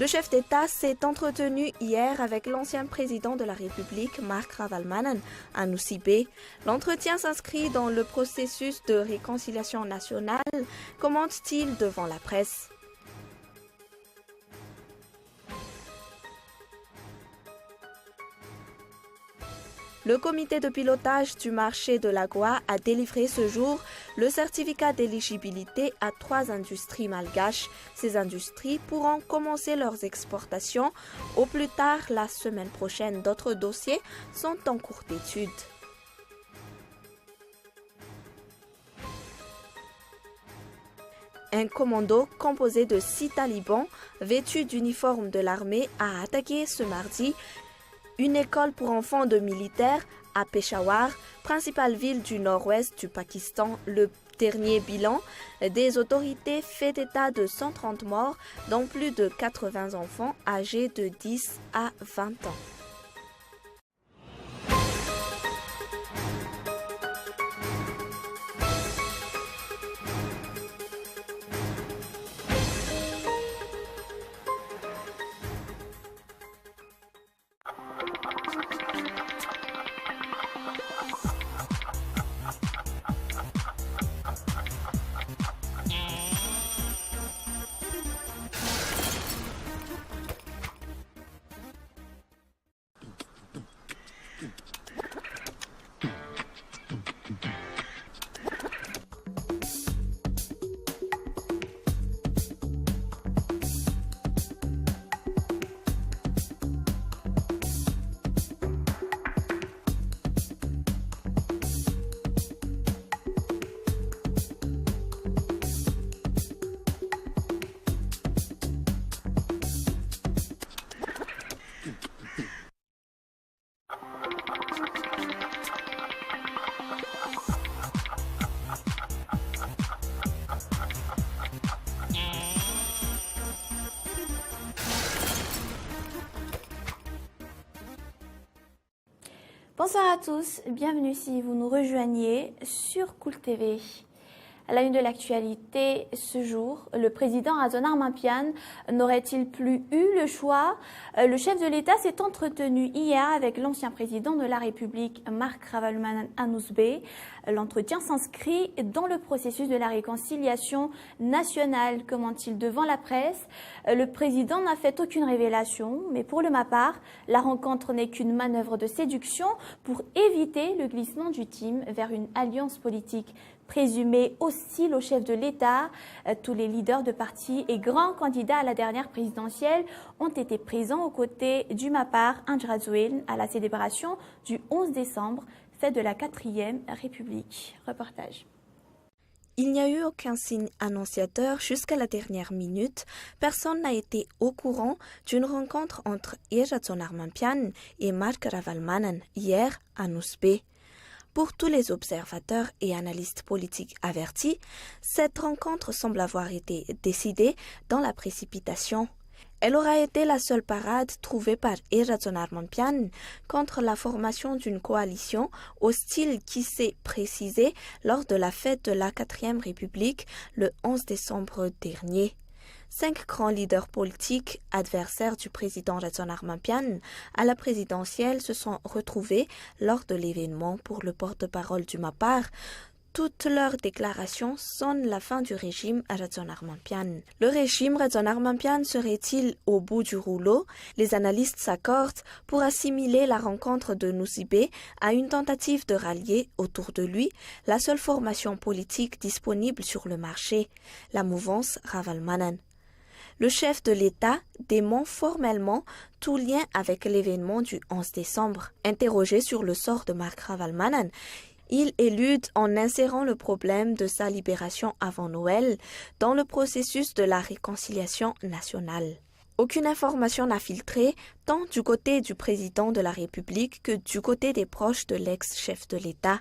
Le chef d'État s'est entretenu hier avec l'ancien président de la République, Marc Ravalomanana, à Nosy-Be. L'entretien s'inscrit dans le processus de réconciliation nationale, commente-t-il devant la presse. Le comité de pilotage du marché de l'agua a délivré ce jour le certificat d'éligibilité à 3 industries malgaches. Ces industries pourront commencer leurs exportations au plus tard la semaine prochaine. D'autres dossiers sont en cours d'étude. Un commando composé de 6 talibans vêtus d'uniforme de l'armée a attaqué ce mardi une école pour enfants de militaires à Peshawar, principale ville du nord-ouest du Pakistan. Le dernier bilan des autorités fait état de 130 morts, dont plus de 80 enfants âgés de 10 à 20 ans. Bonsoir à tous, bienvenue si vous nous rejoignez sur Cool TV. À la une de l'actualité ce jour, le président Razon Armapian n'aurait-il plus eu le choix? Le chef de l'État s'est entretenu hier avec l'ancien président de la République, Marc Ravalomanana, à Nosy-Be. L'entretien s'inscrit dans le processus de la réconciliation nationale, commente-t-il devant la presse. Le président n'a fait aucune révélation, mais pour ma part, la rencontre n'est qu'une manœuvre de séduction pour éviter le glissement du team vers une alliance politique présumé hostile au chef de l'État. Tous les leaders de partis et grands candidats à la dernière présidentielle ont été présents aux côtés du Mapar Anjrazouel à la célébration du 11 décembre, fête de la 4e République. Reportage. Il n'y a eu aucun signe annonciateur jusqu'à la dernière minute. Personne n'a été au courant d'une rencontre entre Razon Armapian et Marc Ravalomanana hier à Nosy-Be. Pour tous les observateurs et analystes politiques avertis, cette rencontre semble avoir été décidée dans la précipitation. Elle aura été la seule parade trouvée par Razon Armapian contre la formation d'une coalition hostile qui s'est précisée lors de la fête de la 4e République le 11 décembre dernier. 5 grands leaders politiques adversaires du président Razon Armapian à la présidentielle se sont retrouvés lors de l'événement. Pour le porte-parole du Mapar, toutes leurs déclarations sonnent la fin du régime Razon Armapian. Le régime Razon Armapian serait-il au bout du rouleau? Les analystes s'accordent pour assimiler la rencontre de Nosy-Be à une tentative de rallier autour de lui la seule formation politique disponible sur le marché, la mouvance Ravalomanana. Le chef de l'État dément formellement tout lien avec l'événement du 11 décembre. Interrogé sur le sort de Marc Ravalomanana, il élude en insérant le problème de sa libération avant Noël dans le processus de la réconciliation nationale. Aucune information n'a filtré, tant du côté du président de la République que du côté des proches de l'ex-chef de l'État.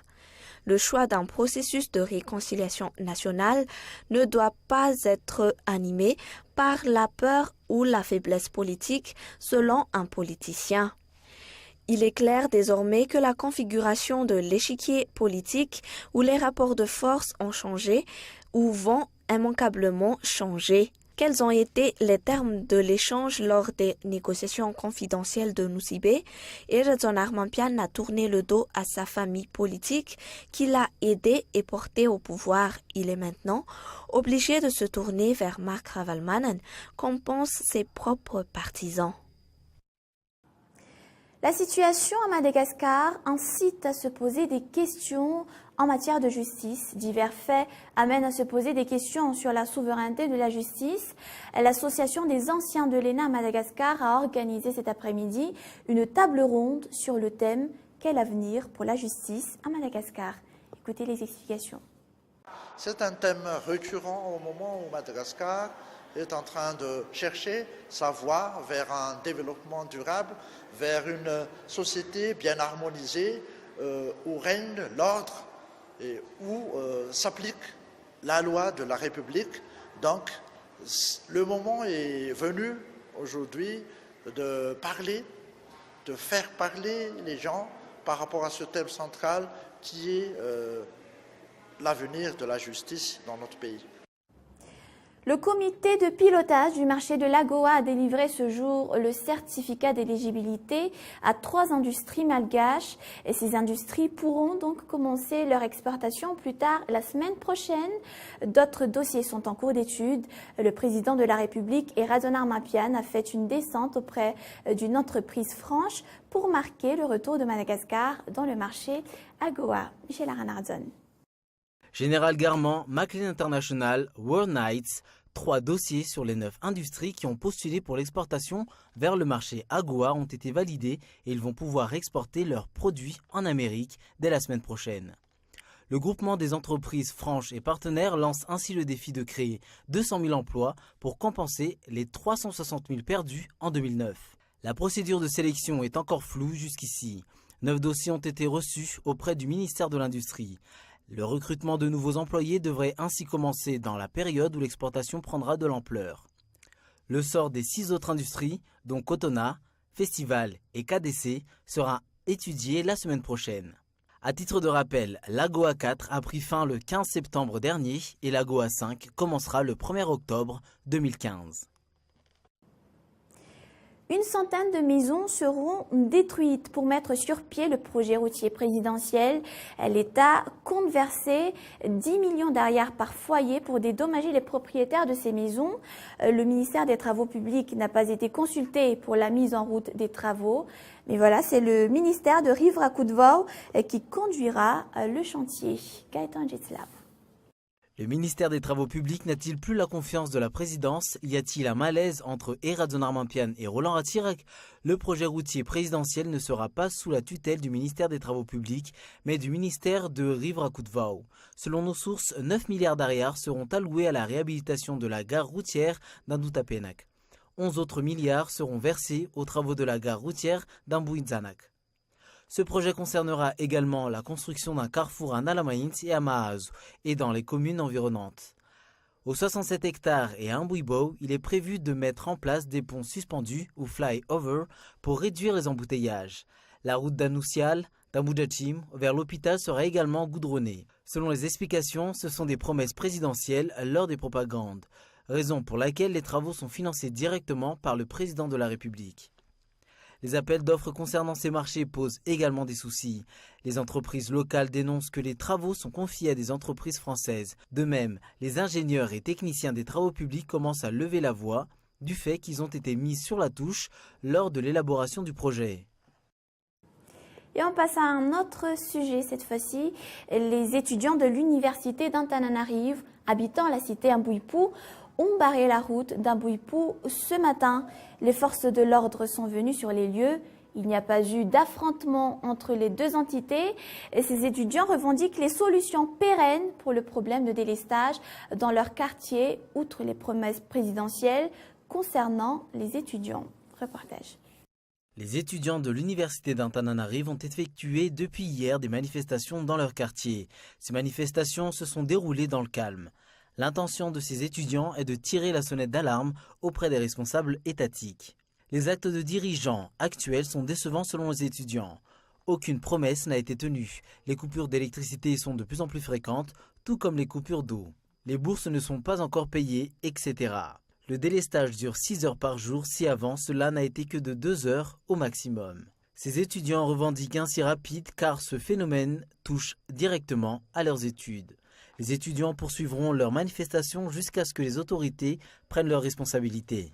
Le choix d'un processus de réconciliation nationale ne doit pas être animé par la peur ou la faiblesse politique, selon un politicien. Il est clair désormais que la configuration de l'échiquier politique où les rapports de force ont changé ou vont immanquablement changer. Quels ont été les termes de l'échange lors des négociations confidentielles de Nusibé? Eraton Armampian a tourné le dos à sa famille politique qui l'a aidé et porté au pouvoir. Il est maintenant obligé de se tourner vers Marc Ravalomanen, qu'en pensent ses propres partisans. La situation à Madagascar incite à se poser des questions en matière de justice. Divers faits amènent à se poser des questions sur la souveraineté de la justice. L'Association des anciens de l'ENA à Madagascar a organisé cet après-midi une table ronde sur le thème « Quel avenir pour la justice à Madagascar ?» Écoutez les explications. C'est un thème récurrent au moment où Madagascar est en train de chercher sa voie vers un développement durable, vers une société bien harmonisée, où règne l'ordre et où s'applique la loi de la République. Donc, le moment est venu aujourd'hui de parler, de faire parler les gens par rapport à ce thème central qui est l'avenir de la justice dans notre pays. Le comité de pilotage du marché de l'AGOA a délivré ce jour le certificat d'éligibilité à 3 industries malgaches et ces industries pourront donc commencer leur exportation plus tard la semaine prochaine. D'autres dossiers sont en cours d'étude. Le président de la République, Eraton Armampian, a fait une descente auprès d'une entreprise franche pour marquer le retour de Madagascar dans le marché AGOA. Michel Aranardson. Général Garment, McLean International, World Knights, 3 dossiers sur les 9 industries qui ont postulé pour l'exportation vers le marché AGOA ont été validés et ils vont pouvoir exporter leurs produits en Amérique dès la semaine prochaine. Le groupement des entreprises franches et partenaires lance ainsi le défi de créer 200 000 emplois pour compenser les 360 000 perdus en 2009. La procédure de sélection est encore floue jusqu'ici. 9 dossiers ont été reçus auprès du ministère de l'Industrie. Le recrutement de nouveaux employés devrait ainsi commencer dans la période où l'exportation prendra de l'ampleur. Le sort des 6 autres industries, dont Cotona, Festival et KDC, sera étudié la semaine prochaine. À titre de rappel, l'AGOA 4 a pris fin le 15 septembre dernier et l'AGOA 5 commencera le 1er octobre 2015. Une centaine de maisons seront détruites pour mettre sur pied le projet routier présidentiel. L'État compte verser 10 millions d'ariars par foyer pour dédommager les propriétaires de ces maisons. Le ministère des Travaux publics n'a pas été consulté pour la mise en route des travaux. Mais voilà, c'est le ministère de Rivra-Koudvao qui conduira le chantier. Gaëtan Jetslav. Le ministère des Travaux publics n'a-t-il plus la confiance de la présidence? Y a-t-il un malaise entre Eraton Armampian et Roland Ratirac? Le projet routier présidentiel ne sera pas sous la tutelle du ministère des Travaux publics, mais du ministère de Rivra-Koudvao. Selon nos sources, 9 milliards d'ariars seront alloués à la réhabilitation de la gare routière d'Indutapenak. 11 autres milliards seront versés aux travaux de la gare routière d'Ambuinzanak. Ce projet concernera également la construction d'un carrefour à Nalamaint et à Mahazu et dans les communes environnantes. Aux 67 hectares et à Mbouibo, il est prévu de mettre en place des ponts suspendus ou fly-over pour réduire les embouteillages. La route d'Anoussial, d'Amboudjachim vers l'hôpital sera également goudronnée. Selon les explications, ce sont des promesses présidentielles lors des propagandes, raison pour laquelle les travaux sont financés directement par le président de la République. Les appels d'offres concernant ces marchés posent également des soucis. Les entreprises locales dénoncent que les travaux sont confiés à des entreprises françaises. De même, les ingénieurs et techniciens des travaux publics commencent à lever la voix du fait qu'ils ont été mis sur la touche lors de l'élaboration du projet. Et on passe à un autre sujet cette fois-ci. Les étudiants de l'université d'Antananarive, habitant la cité Mbouipou, ont barré la route d'Mbouipou ce matin. Les forces de l'ordre sont venues sur les lieux. Il n'y a pas eu d'affrontement entre les deux entités. Et ces étudiants revendiquent les solutions pérennes pour le problème de délestage dans leur quartier, outre les promesses présidentielles concernant les étudiants. Reportage. Les étudiants de l'université d'Antananarive ont effectué depuis hier des manifestations dans leur quartier. Ces manifestations se sont déroulées dans le calme. L'intention de ces étudiants est de tirer la sonnette d'alarme auprès des responsables étatiques. Les actes de dirigeants actuels sont décevants selon les étudiants. Aucune promesse n'a été tenue. Les coupures d'électricité sont de plus en plus fréquentes, tout comme les coupures d'eau. Les bourses ne sont pas encore payées, etc. Le délestage dure 6 heures par jour, si avant cela n'a été que de 2 heures au maximum. Ces étudiants revendiquent ainsi rapide car ce phénomène touche directement à leurs études. Les étudiants poursuivront leur manifestation jusqu'à ce que les autorités prennent leurs responsabilités.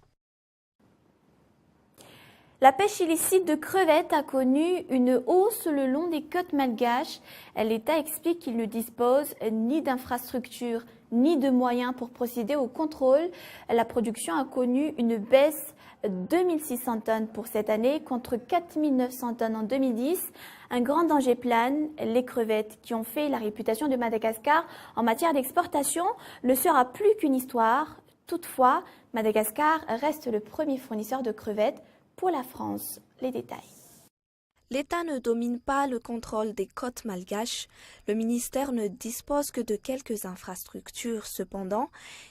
La pêche illicite de crevettes a connu une hausse le long des côtes malgaches. L'État explique qu'il ne dispose ni d'infrastructures ni de moyens pour procéder au contrôle. La production a connu une baisse de 2600 tonnes pour cette année contre 4900 tonnes en 2010. Un grand danger plane, les crevettes qui ont fait la réputation de Madagascar en matière d'exportation ne sera plus qu'une histoire. Toutefois, Madagascar reste le premier fournisseur de crevettes pour la France. Les détails. L'État ne domine pas le contrôle des côtes malgaches. Le ministère ne dispose que de quelques infrastructures. Cependant,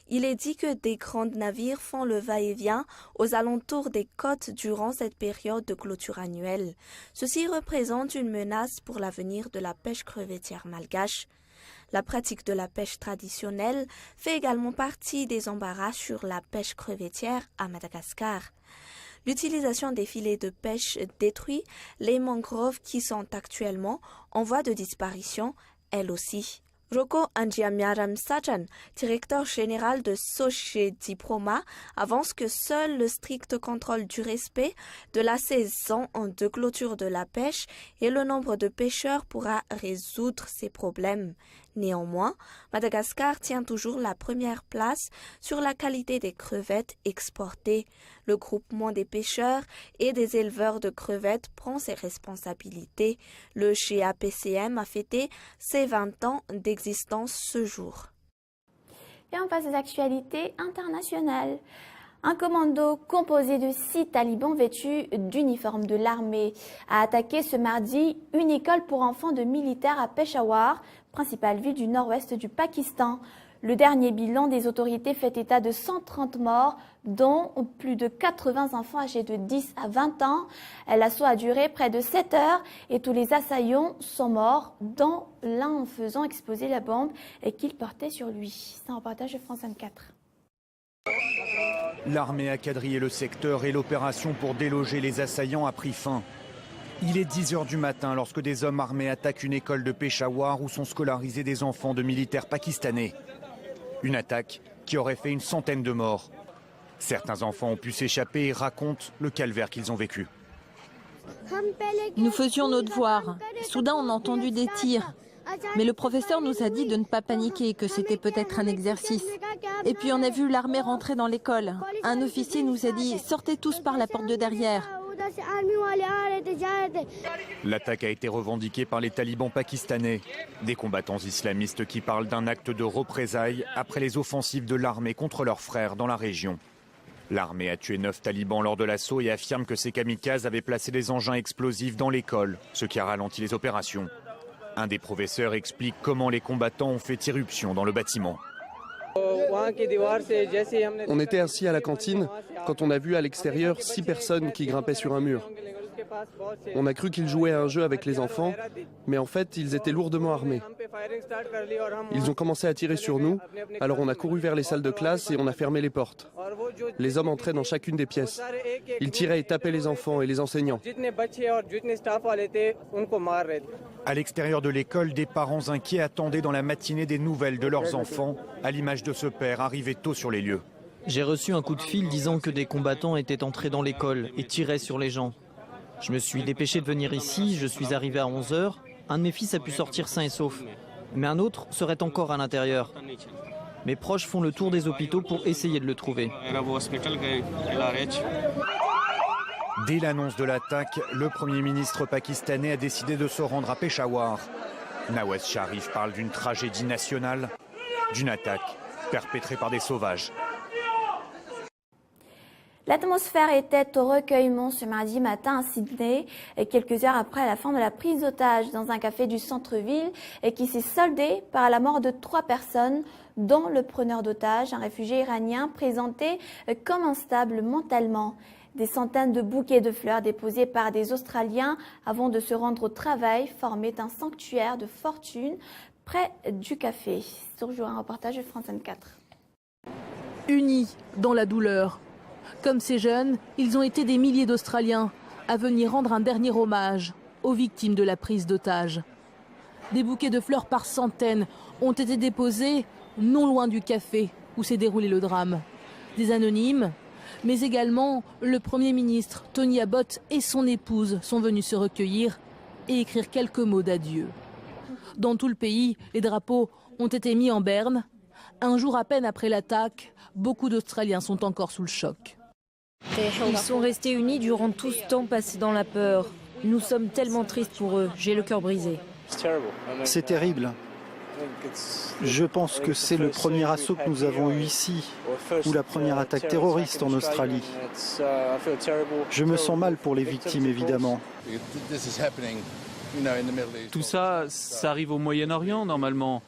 il est dit que des grands navires font le va-et-vient aux alentours des côtes durant cette période de clôture annuelle. Ceci représente une menace pour l'avenir de la pêche crevettière malgache. La pratique de la pêche traditionnelle fait également partie des embarras sur la pêche crevettière à Madagascar. L'utilisation des filets de pêche détruit les mangroves qui sont actuellement en voie de disparition, elles aussi. Roko Anjiamiaram Sajan, directeur général de Soche Diploma, avance que seul le strict contrôle du respect de la saison de clôture de la pêche et le nombre de pêcheurs pourra résoudre ces problèmes. Néanmoins, Madagascar tient toujours la première place sur la qualité des crevettes exportées. Le groupement des pêcheurs et des éleveurs de crevettes prend ses responsabilités. Le GAPCM a fêté ses 20 ans d'existence ce jour. Et on passe aux actualités internationales. Un commando composé de 6 talibans vêtus d'uniforme de l'armée a attaqué ce mardi une école pour enfants de militaires à Peshawar, principale ville du nord-ouest du Pakistan. Le dernier bilan des autorités fait état de 130 morts, dont plus de 80 enfants âgés de 10 à 20 ans. L'assaut a duré près de 7 heures et tous les assaillants sont morts, dont l'un en faisant exploser la bombe qu'il portait sur lui. C'est un reportage de France 24. L'armée a quadrillé le secteur et l'opération pour déloger les assaillants a pris fin. Il est 10 heures du matin lorsque des hommes armés attaquent une école de Peshawar où sont scolarisés des enfants de militaires pakistanais. Une attaque qui aurait fait une centaine de morts. Certains enfants ont pu s'échapper et racontent le calvaire qu'ils ont vécu. Nous faisions nos devoirs. Soudain, on a entendu des tirs. Mais le professeur nous a dit de ne pas paniquer, que c'était peut-être un exercice. Et puis on a vu l'armée rentrer dans l'école. Un officier nous a dit « Sortez tous par la porte de derrière ». L'attaque a été revendiquée par les talibans pakistanais, des combattants islamistes qui parlent d'un acte de représailles après les offensives de l'armée contre leurs frères dans la région. L'armée a tué 9 talibans lors de l'assaut et affirme que ces kamikazes avaient placé des engins explosifs dans l'école, ce qui a ralenti les opérations. Un des professeurs explique comment les combattants ont fait irruption dans le bâtiment. On était assis à la cantine quand on a vu à l'extérieur 6 personnes qui grimpaient sur un mur. On a cru qu'ils jouaient à un jeu avec les enfants, mais en fait, ils étaient lourdement armés. Ils ont commencé à tirer sur nous, alors on a couru vers les salles de classe et on a fermé les portes. Les hommes entraient dans chacune des pièces. Ils tiraient et tapaient les enfants et les enseignants. À l'extérieur de l'école, des parents inquiets attendaient dans la matinée des nouvelles de leurs enfants, à l'image de ce père arrivé tôt sur les lieux. J'ai reçu un coup de fil disant que des combattants étaient entrés dans l'école et tiraient sur les gens. Je me suis dépêché de venir ici, je suis arrivé à 11 h. Un de mes fils a pu sortir sain et sauf, mais un autre serait encore à l'intérieur. Mes proches font le tour des hôpitaux pour essayer de le trouver. Dès l'annonce de l'attaque, le Premier ministre pakistanais a décidé de se rendre à Peshawar. Nawaz Sharif parle d'une tragédie nationale, d'une attaque perpétrée par des sauvages. L'atmosphère était au recueillement ce mardi matin à Sydney, quelques heures après la fin de la prise d'otage dans un café du centre-ville et qui s'est soldée par la mort de 3 personnes, dont le preneur d'otages, un réfugié iranien présenté comme instable mentalement. Des centaines de bouquets de fleurs déposés par des Australiens avant de se rendre au travail formaient un sanctuaire de fortune près du café. Toujours un reportage de France 24. unis dans la douleur. Comme ces jeunes, ils ont été des milliers d'Australiens à venir rendre un dernier hommage aux victimes de la prise d'otages. Des bouquets de fleurs par centaines ont été déposés non loin du café où s'est déroulé le drame. Des anonymes, mais également le Premier ministre Tony Abbott et son épouse sont venus se recueillir et écrire quelques mots d'adieu. Dans tout le pays, les drapeaux ont été mis en berne. Un jour à peine après l'attaque, beaucoup d'Australiens sont encore sous le choc. Ils sont restés unis durant tout ce temps passé dans la peur. Nous sommes tellement tristes pour eux. J'ai le cœur brisé. C'est terrible. Je pense que c'est le premier assaut que nous avons eu ici, ou la première attaque terroriste en Australie. Je me sens mal pour les victimes, évidemment. Tout ça, ça arrive au Moyen-Orient, normalement.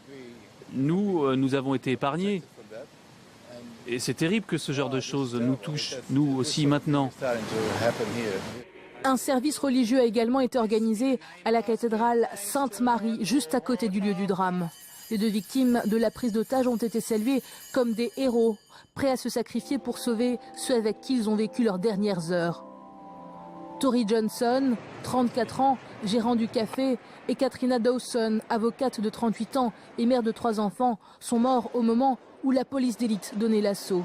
Nous avons été épargnés. Et c'est terrible que ce genre de choses nous touche, nous aussi, maintenant. Un service religieux a également été organisé à la cathédrale Sainte-Marie, juste à côté du lieu du drame. Les 2 victimes de la prise d'otage ont été saluées comme des héros, prêts à se sacrifier pour sauver ceux avec qui ils ont vécu leurs dernières heures. Tori Johnson, 34 ans, gérant du café, et Katrina Dawson, avocate de 38 ans et mère de 3 enfants, sont morts au moment où la police d'élite donnait l'assaut.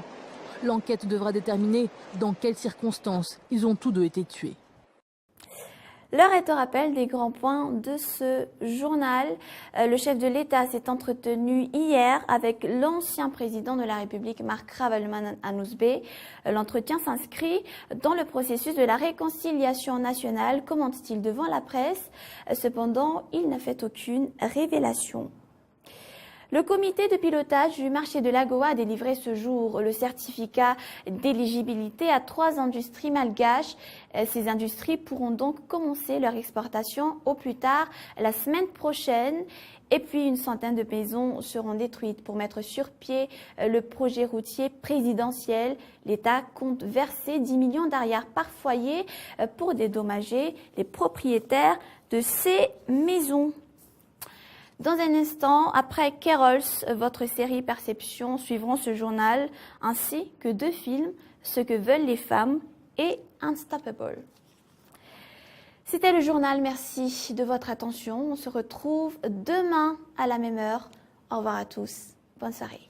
L'enquête devra déterminer dans quelles circonstances ils ont tous 2 été tués. L'heure est au rappel des grands points de ce journal. Le chef de l'État s'est entretenu hier avec l'ancien président de la République, Marc Ravalomanana Anousbé. L'entretien s'inscrit dans le processus de la réconciliation nationale, commente-t-il devant la presse. Cependant, il n'a fait aucune révélation. Le comité de pilotage du marché de l'AGOA a délivré ce jour le certificat d'éligibilité à 3 industries malgaches. Ces industries pourront donc commencer leur exportation au plus tard la semaine prochaine. Et puis une centaine de maisons seront détruites pour mettre sur pied le projet routier présidentiel. L'État compte verser 10 millions d'ariars par foyer pour dédommager les propriétaires de ces maisons. Dans un instant, après Kerols, votre série Perception suivront ce journal, ainsi que 2 films, Ce que veulent les femmes et Unstoppable. C'était le journal, merci de votre attention. On se retrouve demain à la même heure. Au revoir à tous, bonne soirée.